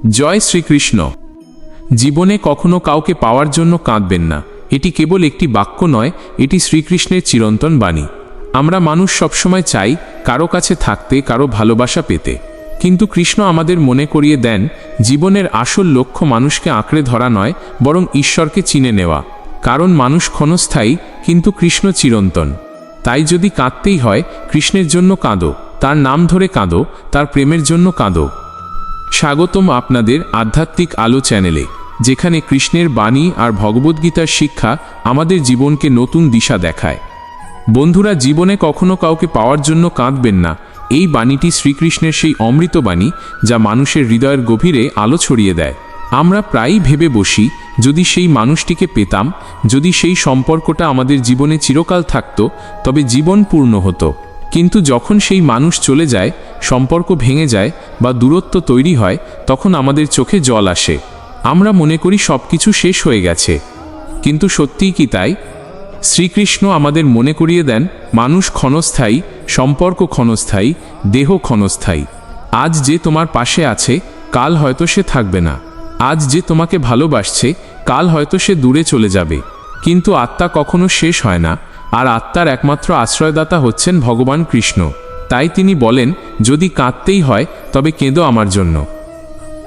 জয় শ্রীকৃষ্ণ। জীবনে কখনো কাউকে পাওয়ার জন্য কাঁদবেন না। এটি কেবল একটি বাক্য নয়, এটি শ্রীকৃষ্ণের চিরন্তন বাণী। আমরা মানুষ সবসময় চাই কারো কাছে থাকতে, কারো ভালোবাসা পেতে, কিন্তু কৃষ্ণ আমাদের মনে করিয়ে দেন জীবনের আসল লক্ষ্য মানুষকে আঁকড়ে ধরা নয়, বরং ঈশ্বরকে চিনে নেওয়া। কারণ মানুষ ক্ষণস্থায়ী, কিন্তু কৃষ্ণ চিরন্তন। তাই যদি কাঁদতেই হয়, কৃষ্ণের জন্য কাঁদো, তার নাম ধরে কাঁদো, তার প্রেমের জন্য কাঁদো। স্বাগতম আপনাদের আধ্যাত্মিক আলো চ্যানেলে, যেখানে কৃষ্ণের বাণী আর ভগবদ্গীতার শিক্ষা আমাদের জীবনকে নতুন দিশা দেখায়। বন্ধুরা, জীবনে কখনো কাউকে পাওয়ার জন্য কাঁদবেন না। এই বাণীটি শ্রীকৃষ্ণের সেই অমৃত বাণী, যা মানুষের হৃদয়ের গভীরে আলো ছড়িয়ে দেয়। আমরা প্রায়ই ভেবে বসি, যদি সেই মানুষটিকে পেতাম, যদি সেই সম্পর্কটা আমাদের জীবনে চিরকাল থাকতো, তবে জীবন পূর্ণ হতো। কিন্তু যখন সেই মানুষ চলে যায়, সম্পর্ক ভেঙে যায় বা দূরত্ব তৈরি হয়, তখন আমাদের চোখে জল আসে। আমরা মনে করি সব কিছু শেষ হয়ে গেছে। কিন্তু সত্যিই কি তাই? শ্রীকৃষ্ণ আমাদের মনে করিয়ে দেন, মানুষ ক্ষণস্থায়ী, সম্পর্ক ক্ষণস্থায়ী, দেহ ক্ষণস্থায়ী। আজ যে তোমার পাশে আছে, কাল হয়তো সে থাকবে না। আজ যে তোমাকে ভালোবাসছে, কাল হয়তো সে দূরে চলে যাবে। কিন্তু আত্মা কখনো শেষ হয় না, আর আত্মার একমাত্র আশ্রয়দাতা হচ্ছেন ভগবান কৃষ্ণ। তাই তিনি বলেন, যদি কাঁদতেই হয়, তবে কেঁদো আমার জন্য।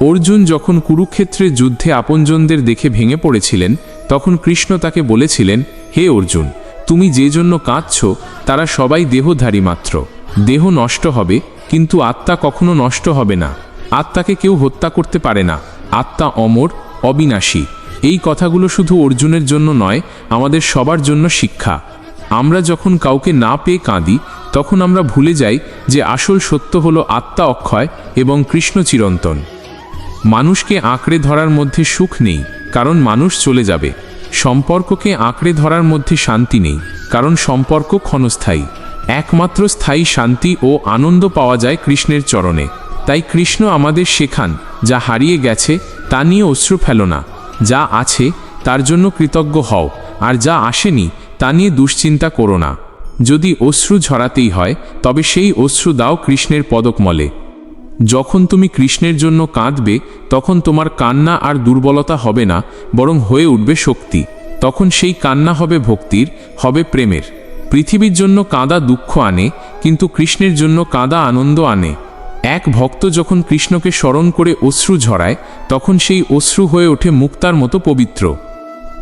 অর্জুন যখন কুরুক্ষেত্রের যুদ্ধে আপনজনদের দেখে ভেঙে পড়েছিলেন, তখন কৃষ্ণ তাকে বলেছিলেন, হে অর্জুন, তুমি যে জন্য কাঁদছ, তারা সবাই দেহধারী মাত্র। দেহ নষ্ট হবে, কিন্তু আত্মা কখনো নষ্ট হবে না। আত্মাকে কেউ হত্যা করতে পারে না। আত্মা অমর, অবিনাশী। এই কথাগুলো শুধু অর্জুনের জন্য নয়, আমাদের সবার জন্য শিক্ষা। আমরা যখন কাউকে না পেয়ে কাঁদি, তখন আমরা ভুলে যাই যে আসল সত্য হলো আত্মা অক্ষয় এবং কৃষ্ণ চিরন্তন। মানুষকে আঁকড়ে ধরার মধ্যে সুখ নেই, কারণ মানুষ চলে যাবে। সম্পর্ককে আঁকড়ে ধরার মধ্যে শান্তি নেই, কারণ সম্পর্ক ক্ষণস্থায়ী। একমাত্র স্থায়ী শান্তি ও আনন্দ পাওয়া যায় কৃষ্ণের চরণে। তাই কৃষ্ণ আমাদের শেখান, যা হারিয়ে গেছে তা নিয়ে অশ্রু ফেলো না। যা আছে তার জন্য কৃতজ্ঞ হও, আর যা আসেনি তা নিয়ে দুশ্চিন্তা করো না। যদি অশ্রু ঝরাতেই হয়, তবে সেই অশ্রু দাও কৃষ্ণের পদকমলে। যখন তুমি কৃষ্ণের জন্য কাঁদবে, তখন তোমার কান্না আর দুর্বলতা হবে না, বরং হয়ে উঠবে শক্তি। তখন সেই কান্না হবে ভক্তির, হবে প্রেমের। পৃথিবীর জন্য কাঁদা দুঃখ আনে, কিন্তু কৃষ্ণের জন্য কাঁদা আনন্দ আনে। এক ভক্ত যখন কৃষ্ণকে স্মরণ করে অশ্রু ঝরায়, তখন সেই অশ্রু হয়ে ওঠে মুক্তার মতো পবিত্র।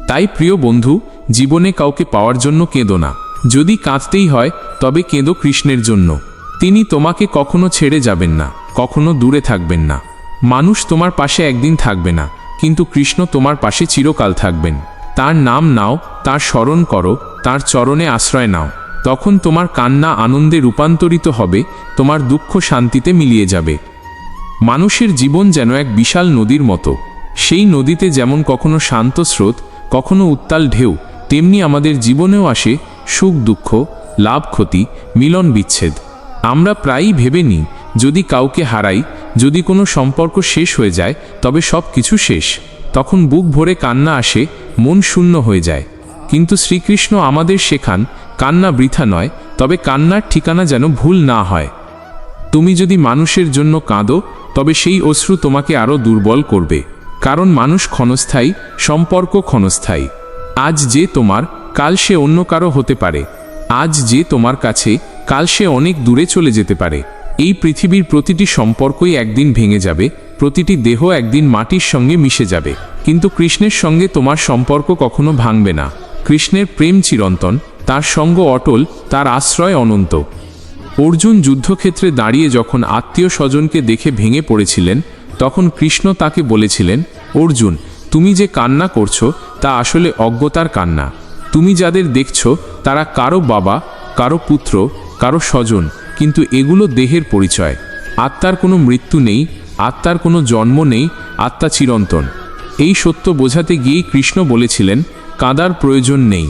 তাই প্রিয় বন্ধু, জীবনে কাউকে পাওয়ার জন্য কেঁদো না। যদি কাঁদতেই হয়, তবে কেঁদো কৃষ্ণের জন্য। তিনি তোমাকে কখনো ছেড়ে যাবেন না, কখনো দূরে থাকবেন না। মানুষ তোমার পাশে একদিন থাকবে না, কিন্তু কৃষ্ণ তোমার পাশে চিরকাল থাকবেন। তার নাম নাও, তার স্মরণ করো, তার চরণে আশ্রয় নাও। তখন তোমার কান্না আনন্দে রূপান্তরিত হবে, তোমার দুঃখ শান্তিতে মিলিয়ে যাবে। মানুষের জীবন যেন এক বিশাল নদীর মতো। সেই নদীতে যেমন কখনো শান্ত স্রোত, কখনো উত্তাল ঢেউ, তেমনি আমাদের জীবনেও আসে সুখ দুঃখ, লাভ ক্ষতি, মিলন বিচ্ছেদ। আমরা প্রায়ই ভেবে নিই, যদি কাউকে হারাই, যদি কোনো সম্পর্ক শেষ হয়ে যায়, তবে সব কিছু শেষ। তখন বুক ভরে কান্না আসে, মন শূন্য হয়ে যায়। কিন্তু শ্রীকৃষ্ণ আমাদের শেখান, কান্না বৃথা নয়, তবে কান্নার ঠিকানা যেন ভুল না হয়। তুমি যদি মানুষের জন্য কাঁদো, তবে সেই অশ্রু তোমাকে আরও দুর্বল করবে। কারণ মানুষ ক্ষণস্থায়ী, সম্পর্ক ক্ষণস্থায়ী। আজ যে তোমার, কাল সে অন্য কারো হতে পারে। আজ যে তোমার কাছে, কাল সে অনেক দূরে চলে যেতে পারে। এই পৃথিবীর প্রতিটি সম্পর্কই একদিন ভেঙে যাবে, প্রতিটি দেহ একদিন মাটির সঙ্গে মিশে যাবে। কিন্তু কৃষ্ণের সঙ্গে তোমার সম্পর্ক কখনো ভাঙবে না। কৃষ্ণের প্রেম চিরন্তন, তার সঙ্গ অটল, তার আশ্রয় অনন্ত। অর্জুন যুদ্ধক্ষেত্রে দাঁড়িয়ে যখন আত্মীয় স্বজনকে দেখে ভেঙে পড়েছিলেন, তখন কৃষ্ণ তাকে বলেছিলেন, অর্জুন, তুমি যে কান্না করছো, তা আসলে অজ্ঞতার কান্না। তুমি যাদের দেখছো, তারা কারো বাবা, কারো পুত্র, কারো স্বজন, কিন্তু এগুলো দেহের পরিচয়। আত্মার কোনো মৃত্যু নেই, আত্মার কোনো জন্ম নেই, আত্মা চিরন্তন। এই সত্য বোঝাতে গিয়েই কৃষ্ণ বলেছিলেন, কাঁদার প্রয়োজন নেই।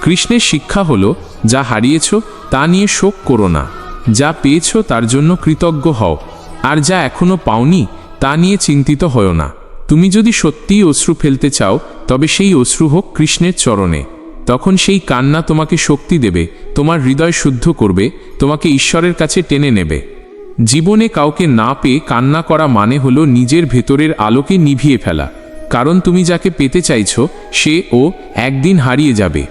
কৃষ্ণের শিক্ষা হলো, যা হারিয়েছ তা নিয়ে শোক করো না। যা পেয়েছ তার জন্য কৃতজ্ঞ হও। আর যা এখনো পাওনি, তা নিয়ে চিন্তিত হও না। তুমি যদি সত্যিই অশ্রু ফেলতে চাও, তবে সেই অশ্রু হোক কৃষ্ণের চরণে। তখন সেই কান্না তোমাকে শক্তি দেবে, তোমার হৃদয় শুদ্ধ করবে, তোমাকে ঈশ্বরের কাছে টেনে নেবে। জীবনে কাউকে না পেয়ে কান্না করা মানে হলো নিজের ভেতরের আলোকে নিভিয়ে ফেলা, কারণ তুমি যাকে পেতে চাইছ সে ও একদিন হারিয়ে যাবে।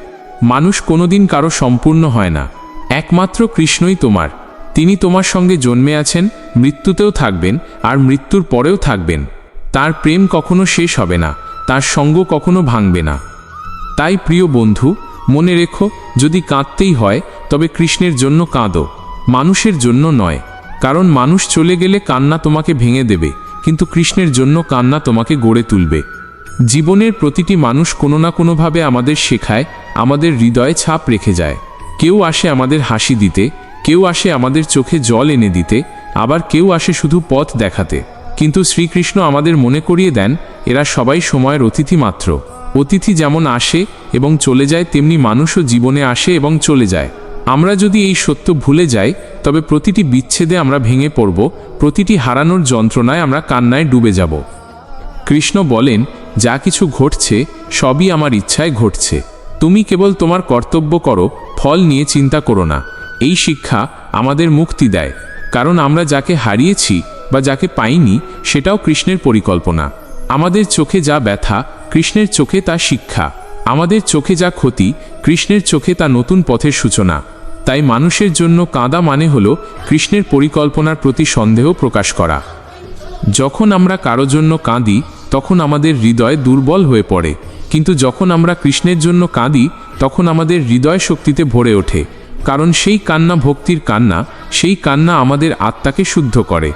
মানুষ কোনোদিন কারো সম্পূর্ণ হয় না, একমাত্র কৃষ্ণই তোমার। তিনি তোমার সঙ্গে জন্মে আছেন, মৃত্যুতেও থাকবেন, আর মৃত্যুর পরেও থাকবেন। তার প্রেম কখনো শেষ হবে না, তার সঙ্গ কখনো ভাঙবে না। তাই প্রিয় বন্ধু, মনে রেখো, যদি কাঁদতেই হয় তবে কৃষ্ণের জন্য কাঁদো, মানুষের জন্য নয়। কারণ মানুষ চলে গেলে কান্না তোমাকে ভেঙে দেবে, কিন্তু কৃষ্ণের জন্য কান্না তোমাকে গড়ে তুলবে। জীবনের প্রতিটি মানুষ কোনো না কোনোভাবে আমাদের শেখায়, আমাদের হৃদয়ে ছাপ রেখে যায়। কেউ আসে আমাদের হাসি দিতে, কেউ আসে আমাদের চোখে জল এনে দিতে, আবার কেউ আসে শুধু পথ দেখাতে। কিন্তু শ্রীকৃষ্ণ আমাদের মনে করিয়ে দেন, এরা সবাই সময়ের অতিথি মাত্র। অতিথি যেমন আসে এবং চলে যায়, তেমনি মানুষও জীবনে আসে এবং চলে যায়। আমরা যদি এই সত্য ভুলে যাই তবে প্রতিটি বিচ্ছেদে আমরা ভেঙে পড়ব, প্রতিটি হারানোর যন্ত্রণায় আমরা কান্নায় ডুবে যাব। কৃষ্ণ বলেন, যা কিছু ঘটছে সবই আমার ইচ্ছায় ঘটছে। তুমি কেবল তোমার কর্তব্য করো, ফল নিয়ে চিন্তা করো না। এই শিক্ষা আমাদের মুক্তি দেয়, কারণ আমরা যাকে হারিয়েছি বা যাকে পাইনি সেটাও কৃষ্ণের পরিকল্পনা। আমাদের চোখে যা ব্যথা, কৃষ্ণের চোখে তা শিক্ষা। আমাদের চোখে যা ক্ষতি, কৃষ্ণের চোখে তা নতুন পথের সূচনা। তাই মানুষের জন্য কাঁদা মানে হলো কৃষ্ণের পরিকল্পনার প্রতি সন্দেহ প্রকাশ করা। যখন আমরা কারো জন্য কাঁদি তখন আমাদের হৃদয় দুর্বল হয়ে পড়ে, কিন্তু যখন আমরা কৃষ্ণের জন্য কাঁদি তখন আমাদের হৃদয় শক্তিতে ভরে ওঠে। কারণ সেই কান্না ভক্তির কান্না, সেই কান্না আমাদের আত্মাকে শুদ্ধ করে।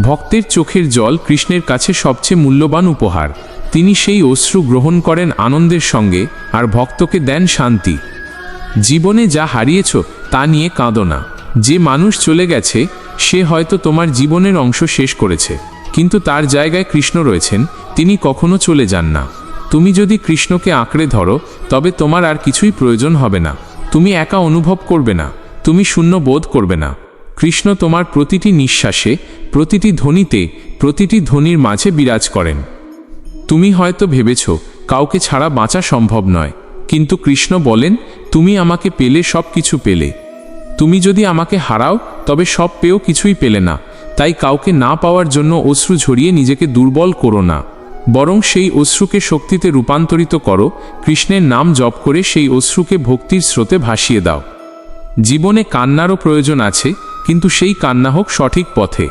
ভক্তের চোখের জল কৃষ্ণের কাছে সবচেয়ে মূল্যবান উপহার। তিনি সেই অশ্রু গ্রহণ করেন আনন্দের সঙ্গে আর ভক্তকে দেন শান্তি। জীবনে যা হারিয়েছ তা নিয়ে কাঁদো না। যে মানুষ চলে গেছে সে হয়তো তোমার জীবনের অংশ শেষ করেছে, কিন্তু তার জায়গায় কৃষ্ণ রয়েছেন, তিনি কখনো চলে যান না। তুমি যদি কৃষ্ণকে আঁকড়ে ধরো তবে তোমার আর কিছুই প্রয়োজন হবে না। তুমি একা অনুভব করবে না, তুমি শূন্য বোধ করবে না। কৃষ্ণ তোমার প্রতিটি নিঃশ্বাসে, প্রতিটি ধ্বনিতে, প্রতিটি ধ্বনির মাঝে বিরাজ করেন। তুমি হয়তো ভেবেছ কাউকে ছাড়া বাঁচা সম্ভব নয়, কিন্তু কৃষ্ণ বলেন, তুমি আমাকে পেলে সব কিছু পেলে। তুমি যদি আমাকে হারাও তবে সব পেয়েও কিছুই পেলে না। তাই কাউকে না পাওয়ার জন্য অশ্রু ঝরিয়ে নিজেকে দুর্বল করো না, বরং সেই অশ্রুকে শক্তিতে রূপান্তরিত করো। কৃষ্ণের নাম জপ করে সেই অশ্রুকে ভক্তির স্রোতে ভাসিয়ে দাও। জীবনে কান্নারও প্রয়োজন আছে, কিন্তু সেই কান্না হোক সঠিক পথে।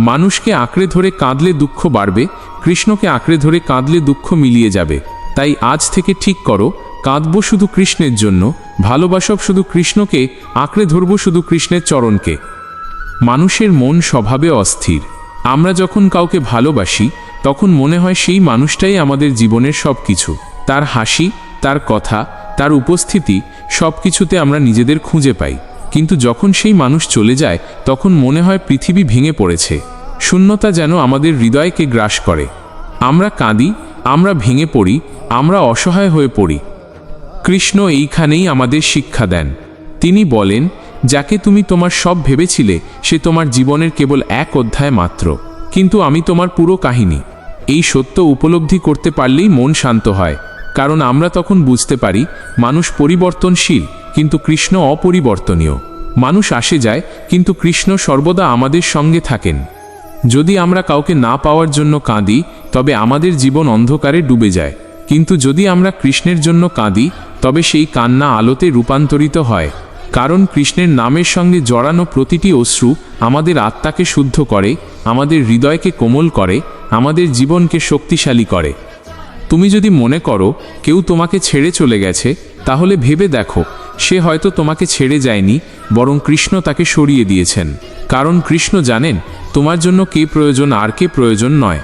মানুষকে আঁকড়ে ধরে কাঁদলে দুঃখ বাড়বে, কৃষ্ণকে আঁকড়ে ধরে কাঁদলে দুঃখ মিলিয়ে যাবে। তাই আজ থেকে ঠিক করো, কাঁদব শুধু কৃষ্ণের জন্য, ভালোবাসব শুধু কৃষ্ণকে, আঁকড়ে ধরব শুধু কৃষ্ণের চরণকে। মানুষের মন স্বভাবে অস্থির। আমরা যখন কাউকে ভালোবাসি তখন মনে হয় সেই মানুষটাই আমাদের জীবনের সব কিছু। তার হাসি, তার কথা, তার উপস্থিতি, সব কিছুতে আমরা নিজেদের খুঁজে পাই। কিন্তু যখন সেই মানুষ চলে যায় তখন মনে হয় পৃথিবী ভেঙে পড়েছে, শূন্যতা যেন আমাদের হৃদয়কে গ্রাস করে। আমরা কাঁদি, আমরা ভেঙে পড়ি, আমরা অসহায় হয়ে পড়ি। কৃষ্ণ এইখানেই আমাদের শিক্ষা দেন। তিনি বলেন, যাকে তুমি তোমার সব ভেবেছিলে সে তোমার জীবনের কেবল এক অধ্যায় মাত্র, কিন্তু আমি তোমার পুরো কাহিনী। এই সত্য উপলব্ধি করতে পারলেই মন শান্ত হয়, কারণ আমরা তখন বুঝতে পারি মানুষ পরিবর্তনশীল, কিন্তু কৃষ্ণ অপরিবর্তনীয়। মানুষ আসে যায়, কিন্তু কৃষ্ণ সর্বদা আমাদের সঙ্গে থাকেন। যদি আমরা কাউকে না পাওয়ার জন্য কাঁদি তবে আমাদের জীবন অন্ধকারে ডুবে যায়, কিন্তু যদি আমরা কৃষ্ণের জন্য কাঁদি তবে সেই কান্না আলোতে রূপান্তরিত হয়। কারণ কৃষ্ণের নামের সঙ্গে জড়ানো প্রতিটি অশ্রু আমাদের আত্মাকে শুদ্ধ করে, আমাদের হৃদয়কে কোমল করে, আমাদের জীবনকে শক্তিশালী করে। তুমি যদি মনে করো কেউ তোমাকে ছেড়ে চলে গেছে, তাহলে ভেবে দেখো সে হয়তো তোমাকে ছেড়ে যায়নি, বরং কৃষ্ণ তাকে সরিয়ে দিয়েছেন। কারণ কৃষ্ণ জানেন তোমার জন্য কে প্রয়োজন আর কে প্রয়োজন নয়।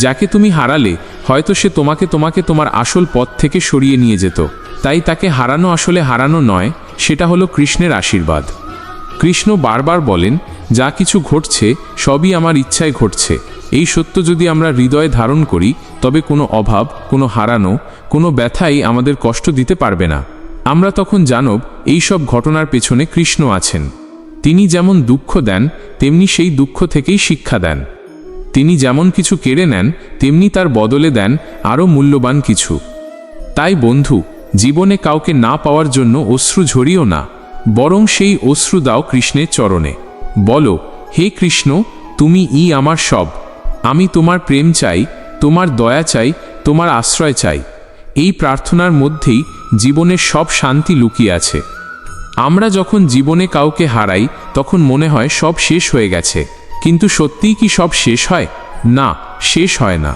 যাকে তুমি হারালে হয়তো সে তোমাকে তোমার আসল পথ থেকে সরিয়ে নিয়ে যেত। তাই তাকে হারানো আসলে হারানো নয়, সেটা হলো কৃষ্ণের আশীর্বাদ। কৃষ্ণ বারবার বলেন, যা কিছু ঘটছে সবই আমার ইচ্ছায় ঘটছে। এই সত্য যদি আমরা হৃদয়ে ধারণ করি তবে কোনো অভাব, কোনো হারানো, কোনো ব্যথাই আমাদের কষ্ট দিতে পারবে না। আমরা তখন জানব এই সব ঘটনার পেছনে কৃষ্ণ আছেন। তিনি যেমন দুঃখ দেন তেমনি সেই দুঃখ থেকেই শিক্ষা দেন। তিনি যেমন কিছু কেড়ে নেন তেমনি তার বদলে দেন আরও মূল্যবান কিছু। তাই বন্ধু, জীবনে কাউকে না পাওয়ার জন্য অশ্রু ঝরিও না, বরং সেই অশ্রু দাও কৃষ্ণের চরণে। বলো, হে কৃষ্ণ, তুমি আমার সব। আমি তোমার প্রেম চাই, তোমার দয়া চাই, তোমার আশ্রয় চাই। এই প্রার্থনার মধ্যেই জীবনের সব শান্তি লুকিয়ে আছে। আমরা যখন জীবনে কাউকে হারাই তখন মনে হয় সব শেষ হয়ে গেছে, কিন্তু সত্যিই কি সব শেষ হয়? না, শেষ হয় না,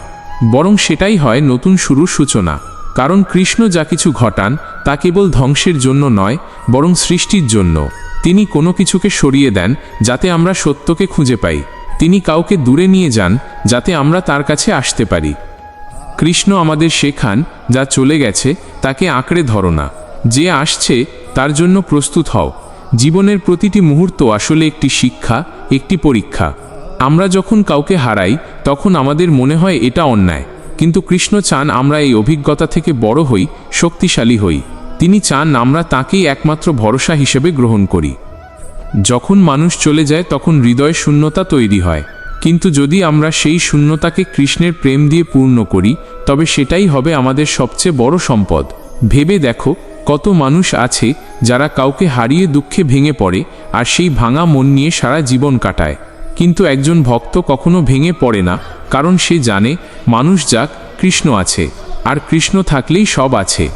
বরং সেটাই হয় নতুন শুরুর সূচনা। কারণ কৃষ্ণ যা কিছু ঘটান তা কেবল ধ্বংসের জন্য নয়, বরং সৃষ্টির জন্য। তিনি কোনো কিছুকে সরিয়ে দেন যাতে আমরা সত্যকে খুঁজে পাই। তিনি কাউকে দূরে নিয়ে যান যাতে আমরা তার কাছে আসতে পারি। কৃষ্ণ আমাদের শেখান, যা চলে গেছে তাকে আঁকড়ে ধরো না, যে আসছে তার জন্য প্রস্তুত হও। জীবনের প্রতিটি মুহূর্ত আসলে একটি শিক্ষা, একটি পরীক্ষা। আমরা যখন কাউকে হারাই তখন আমাদের মনে হয় এটা অন্যায়, কিন্তু কৃষ্ণ চান আমরা এই অভিজ্ঞতা থেকে বড় হই, শক্তিশালী হই। তিনি চান আমরা তাকেই একমাত্র ভরসা হিসেবে গ্রহণ করি। যখন মানুষ চলে যায় তখন হৃদয়ে শূন্যতা তৈরি হয়, কিন্তু যদি আমরা সেই শূন্যতাকে কৃষ্ণের প্রেম দিয়ে পূর্ণ করি তবে সেটাই হবে আমাদের সবচেয়ে বড় সম্পদ। ভেবে দেখো, কত মানুষ আছে যারা কাউকে হারিয়ে দুঃখে ভেঙে পড়ে আর সেই ভাঙা মন নিয়ে সারা জীবন কাটায়। কিন্তু একজন ভক্ত কখনো ভেঙে পড়ে না, কারণ সে জানে মানুষ যাক, কৃষ্ণ আছে, আর কৃষ্ণ থাকলেই সব আছে।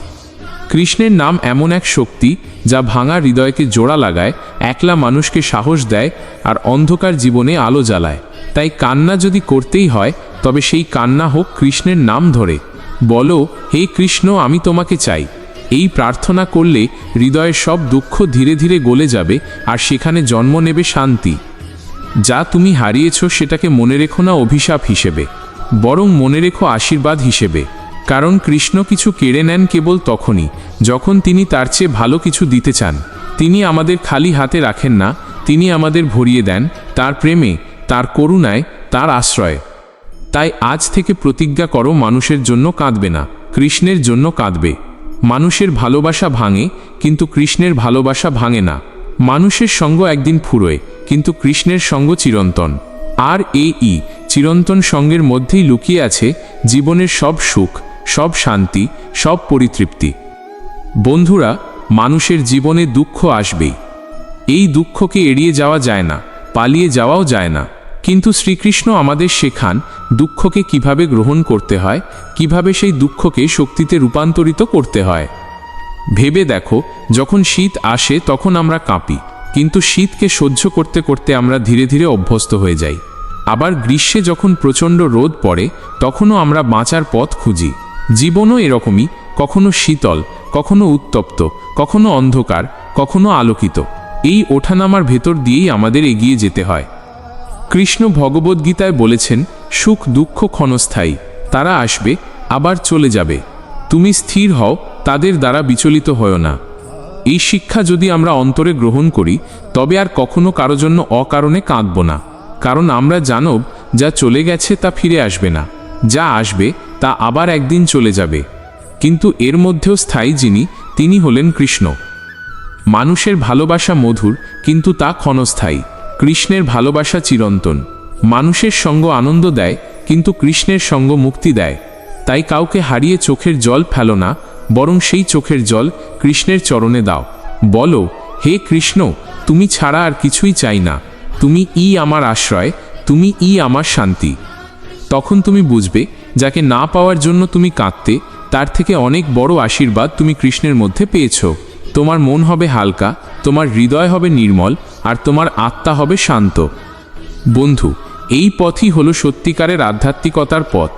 কৃষ্ণের নাম এমন এক শক্তি যা ভাঙা হৃদয়কে জোড়া লাগায়, একলা মানুষকে সাহস দেয় আর অন্ধকার জীবনে আলো জ্বালায়। তাই কান্না যদি করতেই হয় তবে সেই কান্না হোক কৃষ্ণের নাম ধরে। বলো, হে কৃষ্ণ, আমি তোমাকে চাই। এই প্রার্থনা করলে হৃদয়ের সব দুঃখ ধীরে ধীরে গলে যাবে আর সেখানে জন্ম নেবে শান্তি। যা তুমি হারিয়েছ সেটাকে মনে রেখো না অভিশাপ হিসেবে, বরং মনে রেখো আশীর্বাদ হিসেবে। কারণ কৃষ্ণ কিছু কেড়ে নেন কেবল তখনই যখন তিনি তার চেয়ে ভালো কিছু দিতে চান। তিনি আমাদের খালি হাতে রাখেন না, তিনি আমাদের ভরিয়ে দেন তার প্রেমে, তার করুণায়, তার আশ্রয়ে। তাই আজ থেকে প্রতিজ্ঞা করো, মানুষের জন্য কাঁদবে না, কৃষ্ণের জন্য কাঁদবে। মানুষের ভালোবাসা ভাঙে, কিন্তু কৃষ্ণের ভালোবাসা ভাঙে না। মানুষের সঙ্গ একদিন ফুরোয়, কিন্তু কৃষ্ণের সঙ্গ চিরন্তন। আর এই চিরন্তন সঙ্গের মধ্যেই লুকিয়ে আছে জীবনের সব সুখ, সব শান্তি, সব পরিতৃপ্তি। বন্ধুরা, মানুষের জীবনে দুঃখ আসবেই। এই দুঃখকে এড়িয়ে যাওয়া যায় না, পালিয়ে যাওয়াও যায় না। কিন্তু শ্রীকৃষ্ণ আমাদের শেখান দুঃখকে কিভাবে গ্রহণ করতে হয়, কিভাবে সেই দুঃখকে শক্তিতে রূপান্তরিত করতে হয়। ভেবে দেখো, যখন শীত আসে তখন আমরা কাঁপি, কিন্তু শীতকে সহ্য করতে করতে আমরা ধীরে ধীরে অভ্যস্ত হয়ে যাই। আবার গ্রীষ্মে যখন প্রচণ্ড রোদ পড়ে তখনও আমরা বাঁচার পথ খুঁজি। জীবনও এরকমই, কখনো শীতল, কখনো উত্তপ্ত, কখনো অন্ধকার, কখনো আলোকিত। এই ওঠানামার ভেতর দিয়েই আমাদের এগিয়ে যেতে হয়। কৃষ্ণ ভগবদ্গীতায় বলেছেন, সুখ দুঃখ ক্ষণস্থায়ী, তারা আসবে আবার চলে যাবে। তুমি স্থির হও, তাদের দ্বারা বিচলিত হও না। এই শিক্ষা যদি আমরা অন্তরে গ্রহণ করি তবে আর কখনো কারো জন্য অকারণে কাঁদব না। কারণ আমরা জানব, যা চলে গেছে তা ফিরে আসবে না, যা আসবে তা আবার একদিন চলে যাবে। কিন্তু এর মধ্যেও স্থায়ী যিনি, তিনি হলেন কৃষ্ণ। মানুষের ভালোবাসা মধুর, কিন্তু তা ক্ষণস্থায়ী। কৃষ্ণের ভালোবাসা চিরন্তন। মানুষের সঙ্গ আনন্দ দেয়, কিন্তু কৃষ্ণের সঙ্গ মুক্তি দেয়। তাই কাউকে হারিয়ে চোখের জল ফেলো না, বরং সেই চোখের জল কৃষ্ণের চরণে দাও। বলো, হে কৃষ্ণ, তুমি ছাড়া আর কিছুই চাই না, তুমি আমার আশ্রয়, তুমি আমার শান্তি। তখন তুমি বুঝবে, যাকে না পাওয়ার জন্য তুমি কাঁদতে, তার থেকে অনেক বড় আশীর্বাদ তুমি কৃষ্ণের মধ্যে পেয়েছ। তোমার মন হবে হালকা, তোমার হৃদয় হবে নির্মল, আর তোমার আত্মা হবে শান্ত। বন্ধু, এই পথই হলো সত্যিকারের আধ্যাত্মিকতার পথ।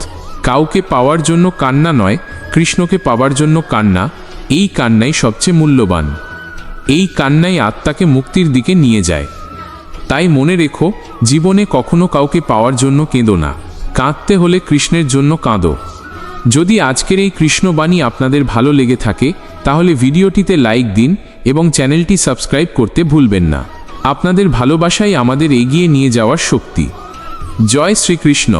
কাউকে পাওয়ার জন্য কান্না নয়, কৃষ্ণকে পাওয়ার জন্য কান্না। এই কান্নাই সবচেয়ে মূল্যবান। এই কান্নাই আত্মাকে মুক্তির দিকে নিয়ে যায়। তাই মনে রেখো, জীবনে কখনো কাউকে পাওয়ার জন্য কেঁদো না, কাঁদতে হলে কৃষ্ণের জন্য কাঁদো। যদি আজকের এই কৃষ্ণবাণী আপনাদের ভালো লেগে থাকে তাহলে ভিডিওটিতে লাইক দিন এবং চ্যানেলটি সাবস্ক্রাইব করতে ভুলবেন না। আপনাদের ভালোবাসাই আমাদের এগিয়ে নিয়ে যাওয়ার শক্তি। জয় শ্রীকৃষ্ণ।